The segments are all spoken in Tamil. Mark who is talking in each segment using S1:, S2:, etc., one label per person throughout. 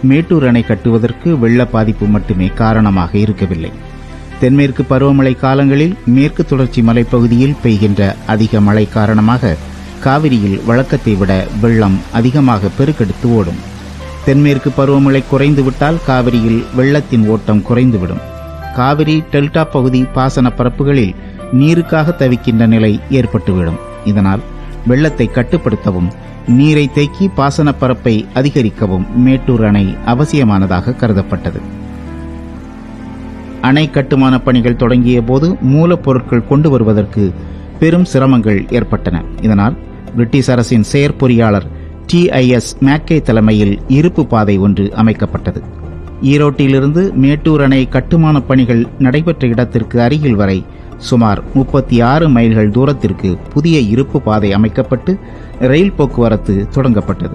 S1: மேட்டூர் அணை கட்டுவதற்கு வெள்ள பாதிப்பு மட்டுமே காரணமாக இருக்கவில்லை. தென்மேற்கு பருவமழை காலங்களில் மேற்கு தொடர்ச்சி மலைப்பகுதியில் பெய்கின்ற அதிக மழை காரணமாக காவிரியில் வழக்கத்தை விட வெள்ளம் அதிகமாக பெருக்கெடுத்து ஓடும். தென்மேற்கு பருவமழை குறைந்துவிட்டால் காவிரியில் வெள்ளத்தின் ஓட்டம் குறைந்துவிடும். காவிரி டெல்டா பகுதி பாசன பரப்புகளில் நீருக்காக தவிக்கின்ற நிலை ஏற்பட்டுவிடும். இதனால் வெள்ளத்தை கட்டுப்படுத்தவும் நீரை தேக்கி பாசன பரப்பை அதிகரிக்கவும் மேட்டூர் அணை அவசியமானதாக கருதப்பட்டது. அணை கட்டுமான பணிகள் தொடங்கிய போது மூலப்பொருட்கள் கொண்டு வருவதற்கு பெரும் சிரமங்கள் ஏற்பட்டன. இதனால் பிரிட்டிஷ் அரசின் செயற்பொறியாளர் TIS மேக்கே தலைமையில் இருப்பு பாதை ஒன்று அமைக்கப்பட்டது. ஈரோட்டிலிருந்து மேட்டூர் அணை கட்டுமான பணிகள் நடைபெற்ற இடத்திற்கு அருகில் வரை சுமார் 36 மைல்கள் தூரத்திற்கு புதிய இருப்பு பாதை அமைக்கப்பட்டு ரயில் போக்குவரத்து தொடங்கப்பட்டது.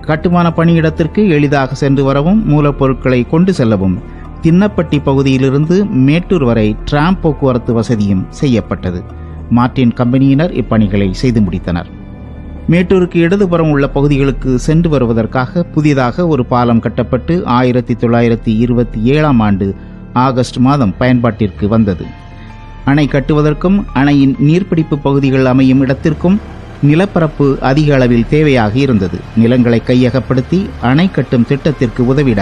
S1: கட்டுமான பணியிடத்திற்கு எளிதாக சென்று வரவும் மூலப்பொருட்களை கொண்டு செல்லவும் தின்னப்பட்டி பகுதியிலிருந்து மேட்டூர் வரை டிராம் போக்குவரத்து வசதியும் செய்யப்பட்டது. மார்டின் கம்பெனியினர் இப்பணிகளை செய்து முடித்தனர். மேட்டூருக்கு இடதுபுறம் உள்ள பகுதிகளுக்கு சென்று வருவதற்காக புதிதாக ஒரு பாலம் கட்டப்பட்டு 1927ஆம் ஆண்டு ஆகஸ்ட் மாதம் பயன்பாட்டிற்கு வந்தது. அணை கட்டுவதற்கும் அணையின் நீர்பிடிப்பு பகுதிகள் அமையும் இடத்திற்கும் நிலப்பரப்பு அதிக அளவில் தேவையாக இருந்தது. நிலங்களை கையகப்படுத்தி அணை கட்டும் திட்டத்திற்கு உதவிட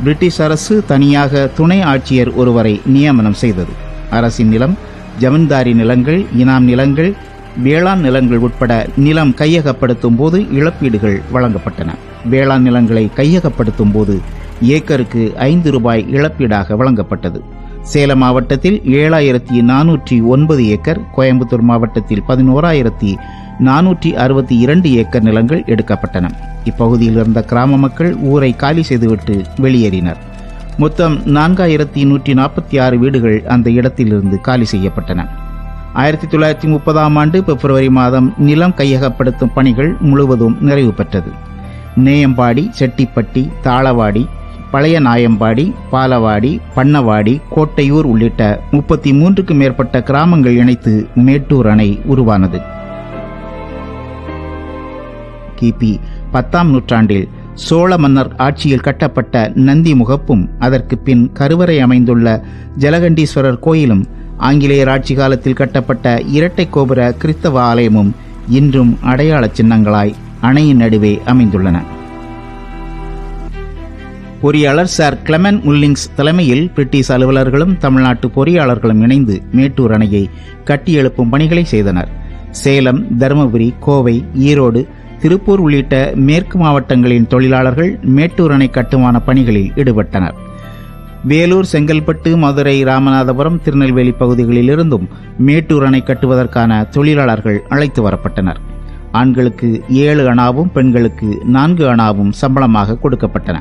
S1: பிரிட்டிஷ் அரசு தனியாக துணை ஆட்சியர் ஒருவரை நியமனம் செய்தது. அரசின் நிலம், ஜமீன்தாரி நிலங்கள், இனாம் நிலங்கள், வேளாண் நிலங்கள் உட்பட நிலம் கையகப்படுத்தும் போது இழப்பீடுகள் வழங்கப்பட்டன. வேளாண் நிலங்களை கையகப்படுத்தும் போது ஏக்கருக்கு 5 ரூபாய் இழப்பீடாக வழங்கப்பட்டது. சேலம் மாவட்டத்தில் 7409 ஏக்கர், கோயம்புத்தூர் மாவட்டத்தில் 11462 ஏக்கர் நிலங்கள் எடுக்கப்பட்டன. இப்பகுதியில் இருந்த கிராம மக்கள் ஊரை காலி செய்துவிட்டு வெளியேறினர். மொத்தம் 4146 வீடுகள் அந்த இடத்திலிருந்து காலி செய்யப்பட்டன. 1930ஆம் ஆண்டு பிப்ரவரி மாதம் நிலம் கையகப்படுத்தும் பணிகள் முழுவதும் நிறைவு பெற்றது. நேயம்பாடி, செட்டிப்பட்டி, தாளவாடி, பழைய நாயம்பாடி, பாலவாடி, பண்ணவாடி, கோட்டையூர் உள்ளிட்ட 33க்கும் மேற்பட்ட கிராமங்கள் இணைத்து மேட்டூர் அணை உருவானது. கிபி 10ஆம் நூற்றாண்டில் சோழ மன்னர் ஆட்சியில் கட்டப்பட்ட நந்தி முகப்பும் அதற்கு பின் கருவறை அமைந்துள்ள ஜலகண்டீஸ்வரர் கோயிலும் ஆங்கிலேயர் ஆட்சி காலத்தில் கட்டப்பட்ட இரட்டை கோபுர கிறிஸ்தவ ஆலயமும் இன்றும் அடையாள சின்னங்களாய் அணையின் நடுவே அமைந்துள்ளன. பொறியாளர் சார் கிளமெண்ட் முல்லிங்ஸ் தலைமையில் பிரிட்டிஷ் அலுவலர்களும் தமிழ்நாட்டு பொறியாளர்களும் இணைந்து மேட்டூர் அணையை கட்டியெழுப்பும் பணிகளை செய்தனர். சேலம், தருமபுரி, கோவை, ஈரோடு, திருப்பூர் உள்ளிட்ட மேற்கு மாவட்டங்களின் தொழிலாளர்கள் மேட்டூர் அணை கட்டுமான பணிகளில் ஈடுபட்டனர். வேலூர், செங்கல்பட்டு, மதுரை, ராமநாதபுரம், திருநெல்வேலி பகுதிகளில் இருந்தும் மேட்டூர் அணை கட்டுவதற்கான தொழிலாளர்கள் அழைத்து வரப்பட்டனர். ஆண்களுக்கு 7 அணாவும் பெண்களுக்கு 4 அணாவும் சம்பளமாக கொடுக்கப்பட்டன.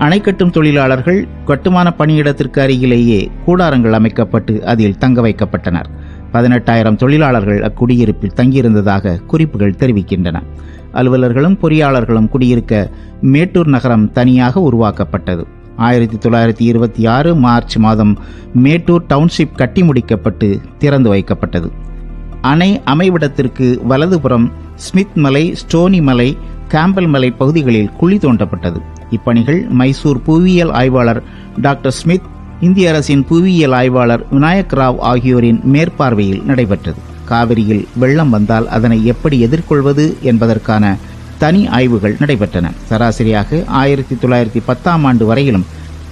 S1: அணை கட்டும் தொழிலாளர்கள் கட்டுமான பணியிடத்திற்கு அருகிலேயே கூடாரங்கள் அமைக்கப்பட்டு அதில் தங்க வைக்கப்பட்டனர். 18,000 தொழிலாளர்கள் அக்குடியிருப்பில் தங்கியிருந்ததாக குறிப்புகள் தெரிவிக்கின்றன. அலுவலர்களும் பொறியாளர்களும் குடியிருக்க மேட்டூர் நகரம் தனியாக உருவாக்கப்பட்டது. 1926 மார்ச் மாதம் மேட்டூர் டவுன்ஷிப் கட்டி முடிக்கப்பட்டு திறந்து வைக்கப்பட்டது. அணை அமைவிடத்திற்கு வலதுபுறம் ஸ்மித் மலை, ஸ்டோனி மலை, கேம்பல் மலை பகுதிகளில் குழி தோண்டப்பட்டது. இப்பணிகள் மைசூர் புவியியல் ஆய்வாளர் டாக்டர் ஸ்மித், இந்திய அரசின் புவியியல் ஆய்வாளர் விநாயக் ராவ் ஆகியோரின் மேற்பார்வையில் நடைபெற்றது. காவிரியில் வெள்ளம் வந்தால் அதனை எப்படி எதிர்கொள்வது என்பதற்கான தனி ஆய்வுகள் நடைபெற்றன. சராசரியாக 1910ஆம் ஆண்டு வரையிலும்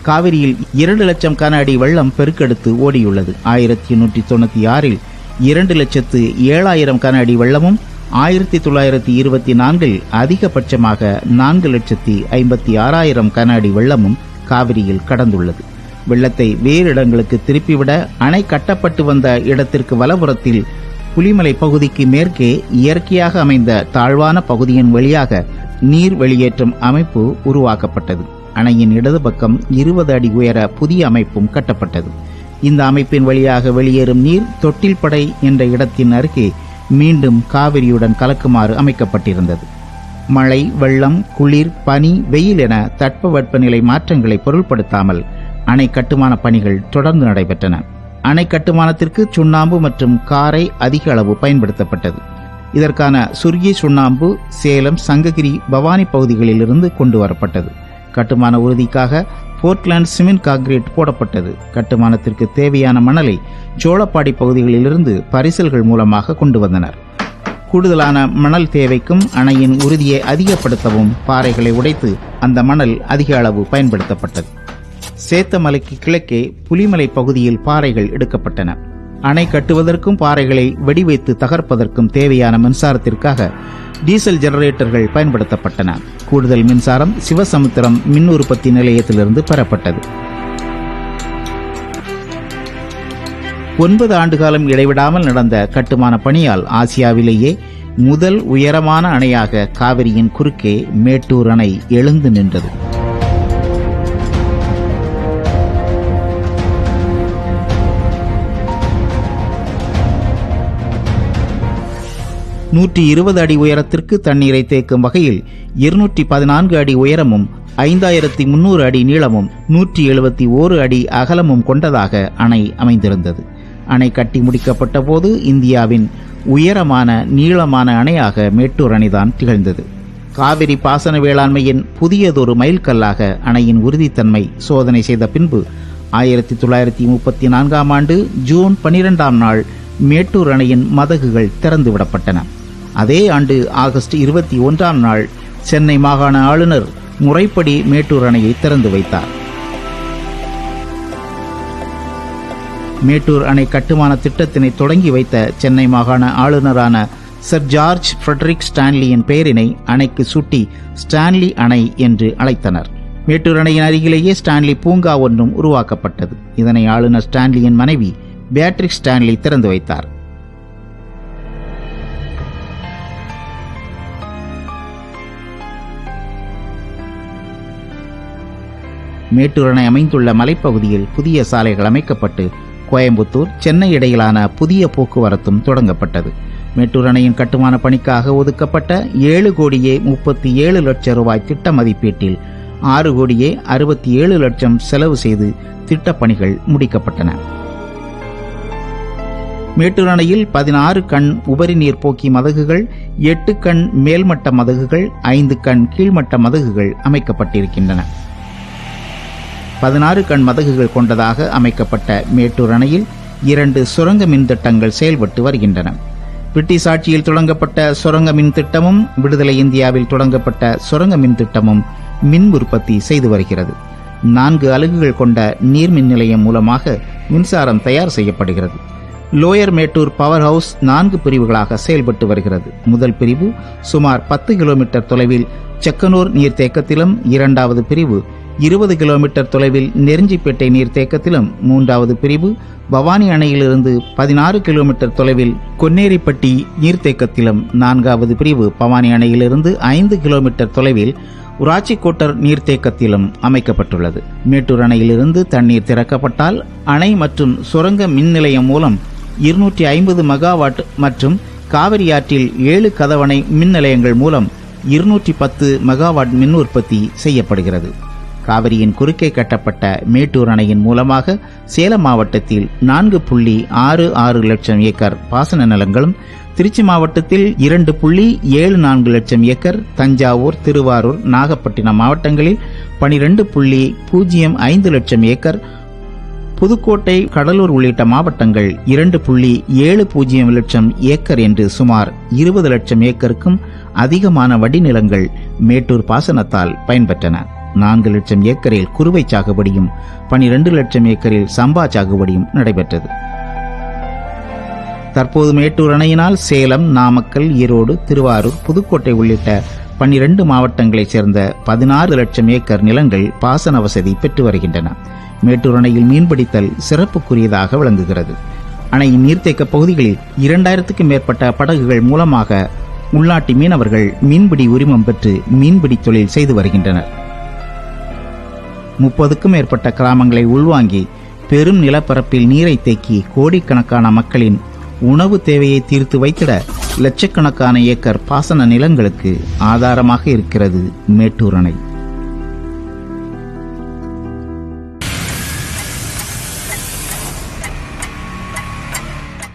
S1: காவிரியில் 2 லட்சம் கன அடி வெள்ளம் பெருக்கெடுத்து ஓடியுள்ளது. 1896இல் 2,07,000 கன அடி வெள்ளமும் 1924இல் அதிகபட்சமாக 4,56,000 கன அடி வெள்ளமும் காவிரியில் கடந்துள்ளது. வெள்ளத்தை வேறு இடங்களுக்கு திருப்பிவிட அணை கட்டப்பட்டு வந்த இடத்திற்கு வலப்புறத்தில் புலிமலை பகுதிக்கு மேற்கே இயற்கையாக அமைந்த தாழ்வான பகுதியின் வழியாக நீர் வெளியேற்றும் அமைப்பு உருவாக்கப்பட்டது. அணையின் இடது பக்கம் 20 அடி உயர புதிய அமைப்பும் கட்டப்பட்டது. இந்த அமைப்பின் வழியாக வெளியேறும் நீர் தொட்டில்படை என்ற இடத்தின் அருகே மீண்டும் காவிரியுடன் கலக்குமாறு அமைக்கப்பட்டிருந்தது. மழை, வெள்ளம், குளிர், பனி, வெயில் என தட்பவெப்பநிலை மாற்றங்களை பொருள்படுத்தாமல் அணை கட்டுமான பணிகள் தொடர்ந்து நடைபெற்றன. அணை கட்டுமானத்திற்கு சுண்ணாம்பு மற்றும் காரை அதிக அளவு பயன்படுத்தப்பட்டது. இதற்கான சுர்கி சுண்ணாம்பு சேலம், சங்ககிரி, பவானி பகுதிகளில் இருந்து கொண்டு வரப்பட்டது. கட்டுமான உறுதிக்காக போர்ட்லாந்து சிமெண்ட் கான்கிரீட் போடப்பட்டது. கட்டுமானத்திற்கு தேவையான மணலை சோளப்பாடி பகுதிகளிலிருந்து பரிசல்கள் மூலமாக கொண்டு வந்தனர். கூடுதலான மணல் தேவைக்கும் அணையின் உறுதியை அதிகப்படுத்தவும் பாறைகளை உடைத்து அந்த மணல் அதிக அளவு பயன்படுத்தப்பட்டது. சேத்தமலைக்கு கிழக்கே புலிமலை பகுதியில் பாறைகள் எடுக்கப்பட்டன. அணை கட்டுவதற்கும் பாறைகளை வெடிவைத்து தகர்ப்பதற்கும் தேவையான மின்சாரத்திற்காக டீசல் ஜெனரேட்டர்கள் பயன்படுத்தப்பட்டன. கூடுதல் மின்சாரம் சிவசமுத்திரம் மின் உற்பத்தி நிலையத்திலிருந்து பெறப்பட்டது. 9 ஆண்டுகாலம் இடைவிடாமல் நடந்த கட்டுமான பணியால் ஆசியாவிலேயே முதல் உயரமான அணையாக காவிரியின் குறுக்கே மேட்டூர் அணை எழுந்து நின்றது. நூற்றி 20 அடி உயரத்திற்கு தண்ணீரை தேக்கும் வகையில் 214 அடி உயரமும் 5300 அடி நீளமும் 171 அடி அகலமும் கொண்டதாக அணை அமைந்திருந்தது. அணை கட்டி முடிக்கப்பட்ட போது இந்தியாவின் உயரமான நீளமான அணையாக மேட்டூர் அணைதான் திகழ்ந்தது. காவிரி பாசன வேளாண்மையின் புதியதொரு மைல்கல்லாக அணையின் உறுதித்தன்மை சோதனை செய்த பின்பு 1934ஆம் ஆண்டு ஜூன் 12ஆம் நாள் மேட்டூர் அணையின் மதகுகள் திறந்துவிடப்பட்டன. அதே ஆண்டு ஆகஸ்ட் 21ஆம் நாள் சென்னை மாகாண ஆளுநர் முறைப்படி மேட்டூர் அணையை திறந்து வைத்தார். மேட்டூர் அணை கட்டுமான திட்டத்தினை தொடங்கி வைத்த சென்னை மாகாண ஆளுநரான சர் ஜார்ஜ் ஃபிரெடரிக் ஸ்டான்லியின் பெயரினை அணைக்கு சூட்டி ஸ்டான்லி அணை என்று அழைத்தனர். மேட்டூர் அணையின் அருகிலேயே ஸ்டான்லி பூங்கா ஒன்றும் உருவாக்கப்பட்டது. இதனை ஆளுநர் ஸ்டான்லியின் மனைவி பேட்ரிக் ஸ்டான்லி திறந்து வைத்தார். மேட்டூர் அணை அமைந்துள்ள மலைப்பகுதியில் புதிய சாலைகள் அமைக்கப்பட்டு கோயம்புத்தூர் சென்னை இடையிலான புதிய போக்குவரத்தும் தொடங்கப்பட்டது. மேட்டூர் அணையின் கட்டுமான பணிக்காக ஒதுக்கப்பட்ட 7,37,00,000 ரூபாய் திட்ட மதிப்பீட்டில் 6,67,00,000 செலவு செய்து திட்டப்பணிகள் முடிக்கப்பட்டன. மேட்டூர் அணையில் 16 கண் உபரி நீர் போக்கி மதகுகள், 8 கண் மேல்மட்ட மதகுகள், 5 கண் கீழ்மட்ட மதகுகள் அமைக்கப்பட்டிருக்கின்றன. 16 கண் மதகுகள் கொண்டதாக அமைக்கப்பட்ட மேட்டூர் அணையில் 2 சுரங்க மின் திட்டங்கள் செயல்பட்டு வருகின்றன. பிரிட்டிஷ் ஆட்சியில் தொடங்கப்பட்ட சுரங்க மின் திட்டமும் விடுதலை இந்தியாவில் தொடங்கப்பட்ட சுரங்க மின் திட்டமும் மின் உற்பத்தி செய்து வருகிறது. 4 அலகுகள் கொண்ட நீர்மின் நிலையம் மூலமாக மின்சாரம் தயார் செய்யப்படுகிறது. லோயர் மேட்டூர் பவர் ஹவுஸ் 4 பிரிவுகளாக செயல்பட்டு வருகிறது. முதல் பிரிவு சுமார் 10 கிலோமீட்டர் தொலைவில் செக்கனூர் நீர்த்தேக்கத்திலும், 2வது பிரிவு 20 கிலோமீட்டர் தொலைவில் நெருஞ்சிப்பேட்டை நீர்த்தேக்கத்திலும், 3வது பிரிவு பவானி அணையிலிருந்து 16 கிலோமீட்டர் தொலைவில் கொன்னேரிப்பட்டி நீர்த்தேக்கத்திலும், 4வது பிரிவு பவானி அணையிலிருந்து 5 கிலோமீட்டர் தொலைவில் உராச்சிக்கோட்டர் நீர்த்தேக்கத்திலும் அமைக்கப்பட்டுள்ளது. மேட்டூர் அணையிலிருந்து தண்ணீர் திறக்கப்பட்டால் அணை மற்றும் சுரங்க மின் நிலையம் மூலம் 250 மெகாவாட் மற்றும் காவிரி ஆற்றில் 7 கதவணை மின் நிலையங்கள் மூலம் 210 மெகாவாட் மின் உற்பத்தி செய்யப்படுகிறது. காவிரியின் குறுக்கே கட்டப்பட்ட மேட்டூர் அணையின் மூலமாக சேலம் மாவட்டத்தில் 4.66 லட்சம் ஏக்கர் பாசன நிலங்களும், திருச்சி மாவட்டத்தில் 2.74 லட்சம் ஏக்கர், தஞ்சாவூர், திருவாரூர், நாகப்பட்டினம் மாவட்டங்களில் 12.05 லட்சம் ஏக்கர், புதுக்கோட்டை, கடலூர் உள்ளிட்ட மாவட்டங்கள் 2.70 லட்சம் ஏக்கர் என்று சுமார் 20 லட்சம் ஏக்கருக்கும் அதிகமான வடிநிலங்கள் மேட்டூர் பாசனத்தால் பயன்பெற்றன. 4 லட்சம் ஏக்கரில் குறுவை சாகுபடியும் 12 லட்சம் ஏக்கரில் சம்பா சாகுபடியும் நடைபெற்றது. தற்போது மேட்டூர் அணையினால் சேலம், நாமக்கல், ஈரோடு, திருவாரூர், புதுக்கோட்டை உள்ளிட்ட 12 மாவட்டங்களைச் சேர்ந்த 16 லட்சம் ஏக்கர் நிலங்கள் பாசன வசதி பெற்று வருகின்றன. மேட்டூர் அணையில் மீன்பிடித்தல் சிறப்புக்குரியதாக விளங்குகிறது. அணையின் நீர்த்தேக்க பகுதிகளில் 2000க்கும் மேற்பட்ட படகுகள் மூலமாக உள்நாட்டு மீனவர்கள் மீன்பிடி உரிமம் பெற்று மீன்பிடி தொழில் செய்து வருகின்றனர். 30க்கும் மேற்பட்ட கிராமங்களை உள்வாங்கி பெரும் நிலப்பரப்பில் நீரை தேக்கி கோடிக்கணக்கான மக்களின் உணவு தேவையை தீர்த்து வைத்திட லட்சக்கணக்கான ஏக்கர் பாசன நிலங்களுக்கு ஆதாரமாக இருக்கிறது மேட்டூர் அணை.